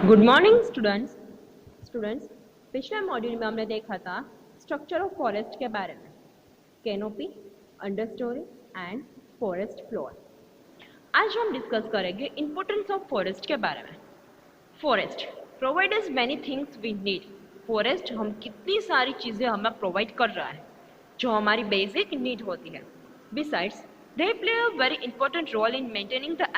Good morning students पिछले module में हमने देखा था स्ट्रक्चर ऑफ फॉरेस्ट के बारे में, कैनोपी, अंडरस्टोरी एंड फॉरेस्ट फ्लोर। आज हम डिस्कस करेंगे इंपॉर्टेंस ऑफ फॉरेस्ट के बारे में। Forest provides many things we need. Forest हम कितनी सारी चीज़ें हमें प्रोवाइड कर रहा है जो हमारी बेसिक नीड होती है। Besides they play a very important role in maintaining the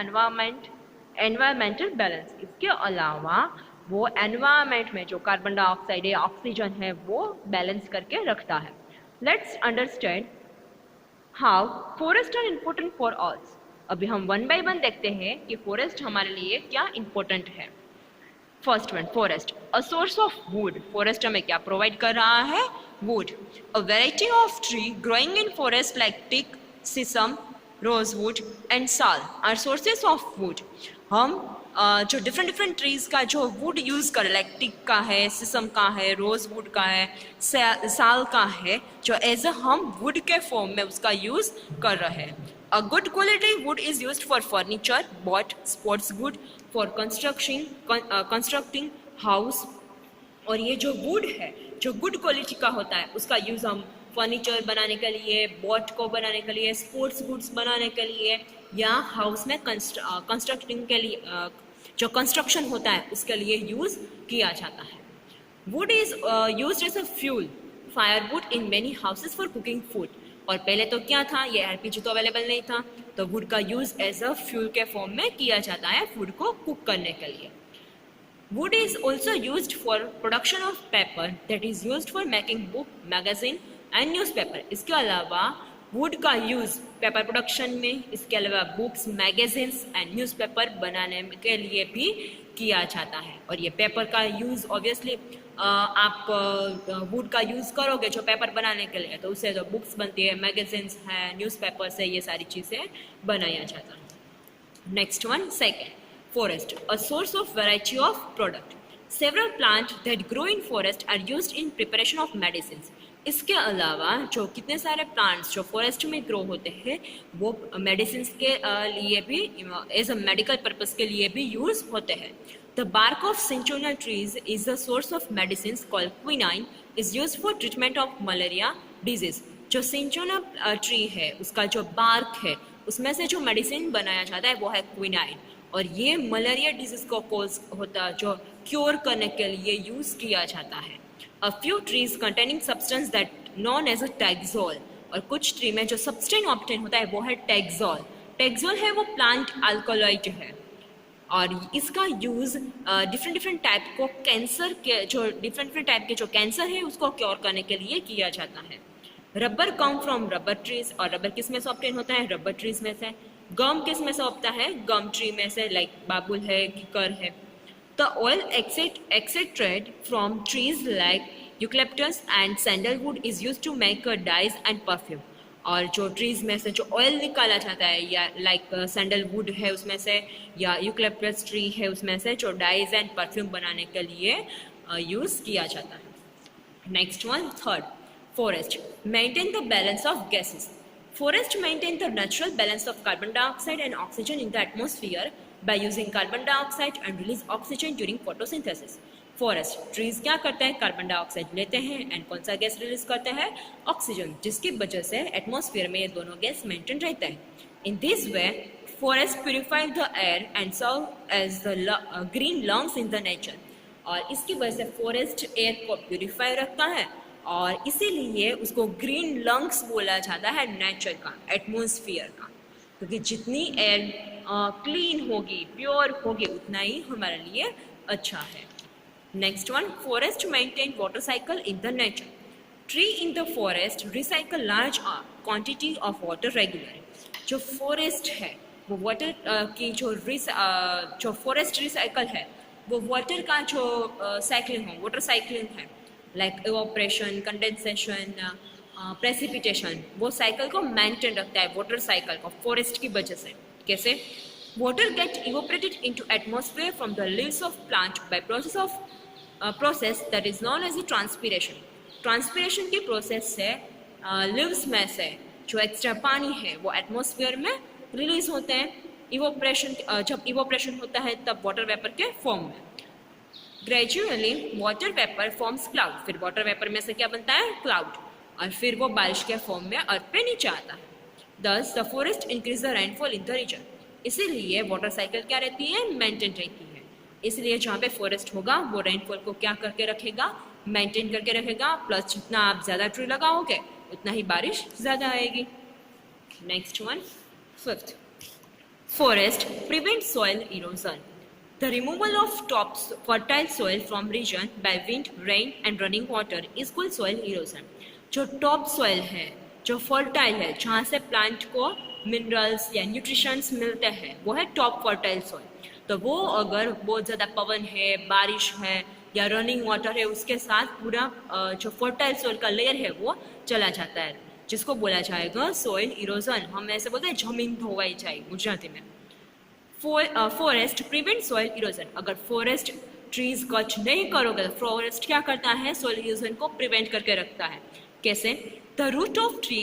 environmental balance. इसके अलावा वो एनवायरमेंट में जो कार्बन डाइऑक्साइड है, ऑक्सीजन है, वो बैलेंस करके रखता है। Let's understand how forest are important for us. अभी हम वन बाय वन देखते हैं कि फॉरेस्ट हमारे लिए क्या इम्पोर्टेंट है। First one, forest a source of would. Forest हमें क्या प्रोवाइड कर रहा है? Would. A variety of tree growing in forest like tick, sesame, rosewood and साल आर सोर्सेस ऑफ वुड। हम जो डिफरेंट ट्रीज का जो वुड यूज कर, लाइक टिक का है, सिसम का है, रोजवुड का है, साल का है, जो एज अ हम वुड के फॉर्म में उसका यूज कर रहे हैं। A good quality wood is used for furniture, boat, sports wood, for constructing house। और ये जो वुड है, जो गुड क्वालिटी का होता है, उसका यूज़ हम फर्नीचर बनाने के लिए, बोट को बनाने के लिए, स्पोर्ट्स गुड्स बनाने के लिए, या हाउस में कंस्ट्रक्टिंग के लिए, जो कंस्ट्रक्शन होता है उसके लिए यूज़ किया जाता है। Wood is used as a fuel, firewood in many houses for cooking food. और पहले तो क्या था, ये एलपीजी तो अवेलेबल नहीं था, तो वुड का यूज एज अ फ्यूल के फॉर्म में किया जाता है फूड को कुक करने के लिए। Would is also used for production of paper, that is used for making book, magazine and newspaper. इसके अलावा वुड का यूज़ पेपर प्रोडक्शन में, इसके अलावा बुक्स, मैगजीन्स एंड न्यूज़पेपर बनाने के लिए भी किया जाता है। और ये पेपर का यूज़ ऑब्वियसली आप वुड का यूज़ करोगे जो पेपर बनाने के लिए, तो उससे जो बुक्स बनती है, मैगजीन्स है, न्यूज़पेपर्स है, ये सारी चीज़ें बनाया जाता है। Next one, second, forest a source of variety of product. Several plants that grow in forest are used in preparation of medicines. इसके अलावा जो कितने सारे प्लांट्स जो फॉरेस्ट में ग्रो होते हैं वो मेडिसिन के लिए भी, एज अ मेडिकल पर्पस के लिए भी यूज होते हैं। The bark of cinchona trees is the source of medicine called quinine, is use for treatment of malaria disease. जो सिंचोना ट्री है उसका जो बार्क है उसमें से जो मेडिसिन बनाया जाता है वो है क्विनाइन, और ये मलेरिया डिजीज को कॉज होता है जो क्योर करने के लिए यूज किया जाता है। A few trees containing substance that known as a taxol, और कुछ ट्री में जो सब्सटेंस ऑब्टेन होता है वो है टैक्सोल। टैक्सोल है वो प्लांट अल्कोलॉइड है, और इसका यूज डिफरेंट टाइप को कैंसर के, जो डिफरेंट टाइप के जो कैंसर है उसको क्योर करने के लिए किया जाता है। Rubber come from rubber trees, और रबर किस में से ऑब्टेन होता है? रबर ट्रीज में से। गम किस में से होता है? गम ट्री में से, लाइक बाबुल है, किकर है। The oil extracted from trees like eucalyptus and sandalwood is use to make dyes and perfume. और जो ट्रीज में से जो ऑयल निकाला जाता है, या लाइक सैंडलवुड है उसमें से, या यूकलिप्टस ट्री है उसमें से, जो डाइज एंड परफ्यूम बनाने के लिए यूज किया जाता है। Next one, third, forest maintain the balance of gases. Forest maintain the natural balance of carbon dioxide and oxygen in the atmosphere by using carbon dioxide and release oxygen during photosynthesis. Forest trees क्या करते हैं? Carbon dioxide लेते हैं and कौन सा gas release करते हैं? Oxygen, जिसकी वजह से एटमॉस्फेयर में ये दोनों गैस मेंटेन रहते हैं। In this way forest purify the air and serve as the green lungs in the nature. और इसकी वजह से फॉरेस्ट एयर को प्यूरिफाई रखता है, और इसीलिए उसको ग्रीन लंग्स बोला जाता है नेचर का, एटमॉस्फेयर का, क्योंकि जितनी एयर क्लीन होगी, प्योर होगी, उतना ही हमारे लिए अच्छा है। Next one, forest maintain water cycle in the nature. Tree in the forest recycle large quantity of water regularly. जो फॉरेस्ट है वो वाटर की जो फॉरेस्ट रिसाइकल है वो वाटर का जो साइक्लिंग हो, वाटर साइक्लिंग है, लाइक इवोपरेशन, कंडेंसेशन, प्रेसिपिटेशन, वो साइकिल को मेंटेन रखता है, वाटर साइकिल को, फॉरेस्ट की वजह से। कैसे? Water get evaporated into atmosphere from the leaves of plant by process that is known as a transpiration. Transpiration की प्रोसेस से लीव्स में से जो एक्स्ट्रा पानी है वो एटमॉस्फेयर में रिलीज होते हैं। इवोपरेशन, जब इवोपरेशन होता है तब वाटर वेपर के फॉर्म में। Gradually water vapour forms cloud, फिर वाटर वेपर में से क्या बनता है, क्लाउड, और फिर वो बारिश के फॉर्म में अर्थ पे नीचे आता है। Thus the forest increase the rainfall in the region, इसीलिए वाटर साइकिल क्या रहती है, मेंटेन रहती है। इसलिए जहाँ पे फॉरेस्ट होगा वो रेनफॉल को क्या करके रखेगा, मेंटेन करके रखेगा, प्लस जितना आप ज़्यादा ट्री लगाओगे उतना ही बारिश ज़्यादा आएगी। Next one, fifth, forest prevent soil erosion. The removal of top fertile soil from region by wind, rain and running water is called soil erosion. जो टॉप सॉइल है, जो फर्टाइल है, जहाँ से प्लांट को मिनरल्स या न्यूट्रिशंस मिलते हैं, वो है टॉप फर्टाइल सॉइल। तो वो अगर बहुत ज़्यादा पवन है, बारिश है या रनिंग वाटर है, उसके साथ पूरा जो फर्टाइल सॉइल का लेयर है वो चला जाता है, जिसको बोला जाएगा सॉइल इरोजन। हम ऐसे बोलते हैं जमीन धोवाई जाए गुजराती में। फॉरेस्ट प्रिवेंट सॉइल इरोजन, अगर फॉरेस्ट ट्रीज कट नहीं करोगे तो फॉरेस्ट क्या करता है, सॉइल इरोजन को प्रिवेंट करके रखता है। कैसे, the root of tree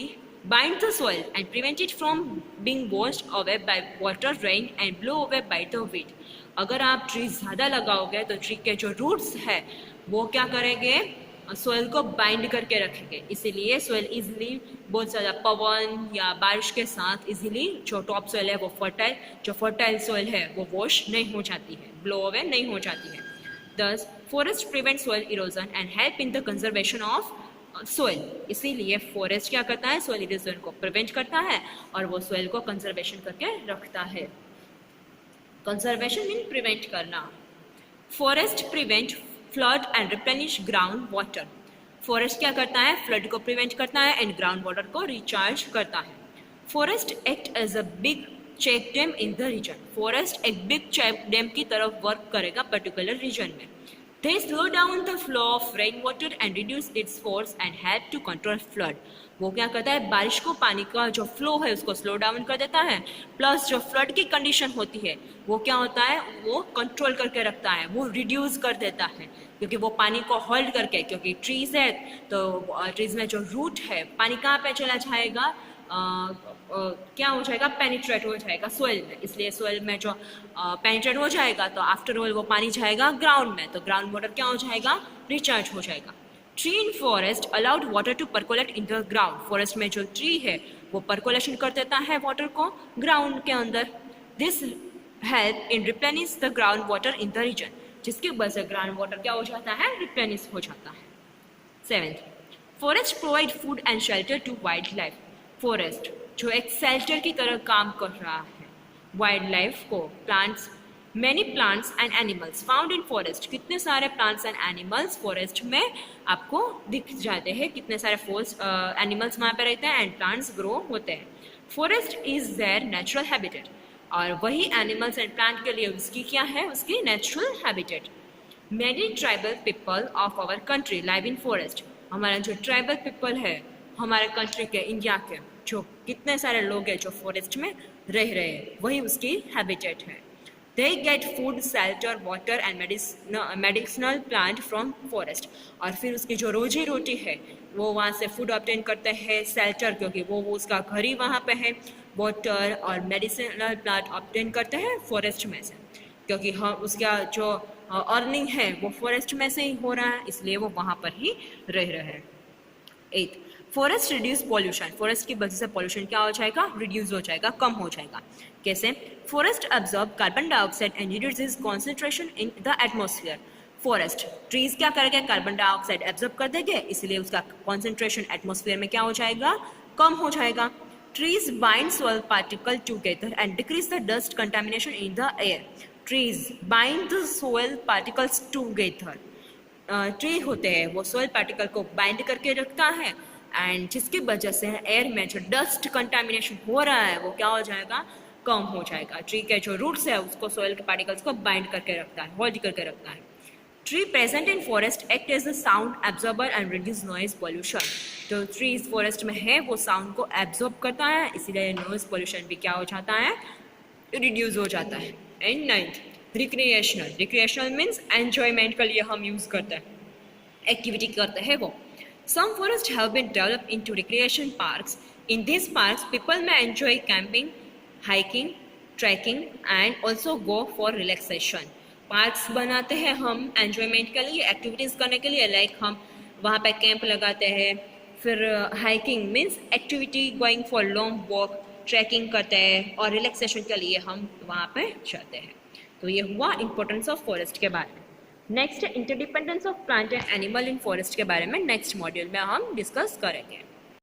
bind the soil and prevent it from being washed away by water, rain and blow away by the wind. अगर आप ट्री ज़्यादा लगाओगे तो ट्री के जो रूट्स है वो क्या करेंगे, सॉइल को बाइंड करके रखेंगे, इसीलिए सॉइल इजीली बहुत ज़्यादा पवन या बारिश के साथ इजीली जो टॉप सॉइल है वो फर्टाइल सॉइल है वो वॉश नहीं हो जाती है, ब्लो अवे नहीं हो जाती है। दस forest prevent soil erosion and help in the conservation of soil, इसीलिए फॉरेस्ट क्या करता है, सॉइल इरोजन को प्रिवेंट करता है और वो सॉइल को कंजर्वेशन करके रखता है। कंजर्वेशन मीन प्रिवेंट करना। Forest prevent flood and replenish ground water, forest क्या करता है, फ्लड को प्रिवेंट करता है एंड ग्राउंड वाटर को रिचार्ज करता है। Forest act as a big check dam in the region, forest एक बिग चेक डैम की तरफ वर्क करेगा पर्टिकुलर रीजन में। They slow down the flow of rainwater and reduce its force and help to control flood. वो क्या करता है, बारिश को पानी का जो फ्लो है उसको स्लो डाउन कर देता है, प्लस जो फ्लड की कंडीशन होती है वो क्या होता है, वो कंट्रोल करके रखता है, वो रिड्यूस कर देता है, क्योंकि वो पानी को होल्ड करके, क्योंकि ट्रीज है तो ट्रीज में जो रूट है पानी कहाँ पे चला जाएगा, क्या हो जाएगा, पेनिट्रेट हो जाएगा सोइल में, इसलिए सोइल में जो पेनिट्रेट हो जाएगा तो आफ्टर ऑल वो पानी जाएगा ग्राउंड में, तो ग्राउंड वाटर क्या हो जाएगा, रिचार्ज हो जाएगा। Tree in forest allowed water to percolate in the ground, forest में जो ट्री है वो परकोलेशन कर देता है वाटर को ग्राउंड के अंदर। This help in replenish the ground water in the region, जिसकी वजह से ग्राउंड वाटर क्या हो जाता है, रिप्लेनिश हो जाता है। Seventh, forest provide food and shelter to wild life, forest जो एक शेल्टर की तरह काम कर रहा है वाइल्ड लाइफ को, plants, many plants and animals found in forest, कितने सारे प्लांट्स एंड एनिमल्स फॉरेस्ट में आपको दिख जाते हैं, कितने सारे फॉरेस्ट एनिमल्स वहाँ पे रहते हैं एंड प्लांट्स ग्रो होते हैं। Forest is there natural habitat, और वही एनिमल्स एंड प्लांट के लिए उसकी क्या है, उसकी natural habitat. Many tribal people of our country live in forest, हमारा जो ट्राइबल पीपल है हमारे कंट्री के, इंडिया के, जो कितने सारे लोग हैं जो फॉरेस्ट में रह रहे हैं, वही उसकी हैबिटेट है। They get food, shelter, water and medicinal plant from forest, और फिर उसकी जो रोजी रोटी है वो वहाँ से फूड ऑब्टेन करते हैं, शेल्टर क्योंकि वो उसका घर ही वहाँ पे है, वाटर और मेडिसिनल प्लांट ऑब्टेन करते हैं फॉरेस्ट में से, क्योंकि हम उसका जो अर्निंग है वो फॉरेस्ट में से ही हो रहा है, इसलिए वो वहाँ पर ही रह रहे हैं। 8, फॉरेस्ट रिड्यूस पॉल्यूशन, फॉरेस्ट की वजह से पॉल्यूशन क्या हो जाएगा, रिड्यूस हो जाएगा, कम हो जाएगा। कैसे, forest absorb carbon dioxide and reduces concentration in the atmosphere, forest trees क्या करेंगे, कार्बन डाइऑक्साइड एब्जॉर्ब कर देंगे, इसलिए उसका कॉन्सेंट्रेशन एटमॉस्फेयर में क्या हो जाएगा, कम हो जाएगा। Trees bind soil particle together and decrease the dust contamination in the air, trees bind the soil particles together, tree होते हैं वो सॉइल पार्टिकल को बाइंड करके रखता है एंड जिसकी वजह से एयर में जो डस्ट कंटामिनेशन हो रहा है वो क्या हो जाएगा, कम हो जाएगा। ट्री के जो रूट्स है उसको सॉइल के पार्टिकल्स को बाइंड करके रखता है, होल्ड करके रखता है। Tree present in forest act as the sound absorber and reduce noise pollution, जो ट्रीज फॉरेस्ट में है वो साउंड को एब्जॉर्ब करता है, इसीलिए नॉइज पॉल्यूशन भी क्या हो जाता है, रिड्यूस हो जाता है। And 9th, recreational, recreational means enjoyment के लिए हम यूज़ करते हैं, एक्टिविटी करते हैं वो। Some forests have been developed into recreation parks. In these parks, people may enjoy camping, hiking, trekking, and also go for relaxation. Parks बनाते हैं हम एंजॉयमेंट के लिए, एक्टिविटीज़ करने के लिए, लाइक हम वहाँ पे कैंप लगाते हैं। फिर hiking means activity, going for long walk, trekking करते हैं और रिलैक्सेशन के लिए हम वहाँ पे जाते हैं। तो ये हुआ इम्पोर्टेंस ऑफ फॉरेस्ट के बारे में। Next interdependence of plant and animal in forest के बारे में नेक्स्ट मॉड्यूल में हम डिस्कस करेंगे।